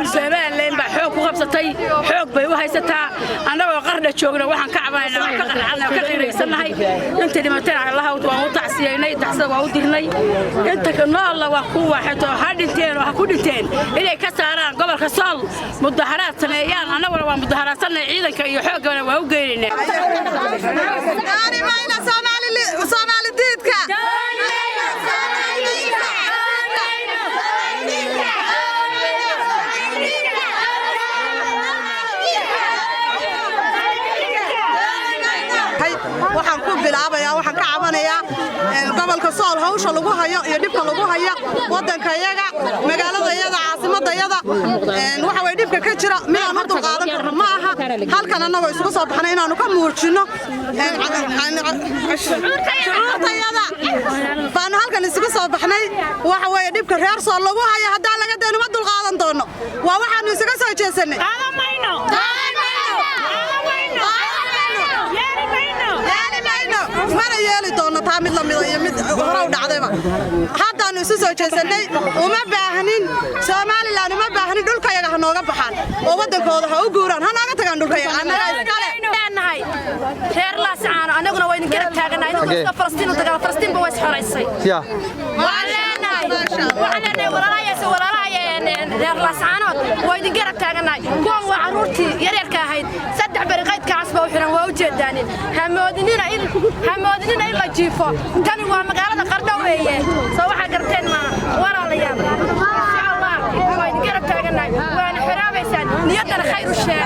سوماليلاند baa xoog ku qabsatay xoog bay u haysataa anagoo qarna joogna waxaan ka cabanayna ka qaracana ka qiireysanahay inta dhimatay Allah waan u tacsiyeynay taxsada waa u dirnay inta ka nool waa ku waaxdo hadinteen waxa ku dhinteen inay ka saaraan gobolka Sool mudaharaad sameeyaan anaguna waa mudaharaadsanay ciidanka iyo xoogana waa u geerinay Soomaali diidka waxaan ku bilaabayaa waxaan ka cabanayaa gobolka Sool hawsha lagu hayo iyo dhibka lagu hayo wadankayaga magaaladayada caasimadayada waxa way dhibka ka jira meel ma dulqaadan karno ma aha halkan anagoo isugu soo baxnay inaanu ka muujino shuruurtayada baan halkan isugu soo baxnay waxa way dhibka reer Sool lagu hayo haddii laga deeno ma dulqaadan doono waa waxaanu isugu soo jeesanay mana yeeli doono taa mid la mid iyo mid hore u dhacdayba haddaanu isu soo jeesanay uma baahnin Soomaaliland uma baahnin dhulkayaga ha nooga baxaan oo wadankooda ha u guuraan ha nooga tagaan dhulkayaga anaga iskale leenahay reer Laascaano anaguna way idin garab taaganahay inuu Falastiin dagaal Falastiin baa way xoreysay waa leenahay walaalahayeen reer Laascaano way idin garab taaganahay kuwan waa caruurtii yaryarka ahayd saddex bariqayd kaas baa u xiran waa u jeedaan hamoodinina ila jiifo tani waa magaalada Qardho weeye soo waxa garteen ma walaalayaal insha Allah way garab taaganahay waan xiraabaysan niyadana khayr u sheeg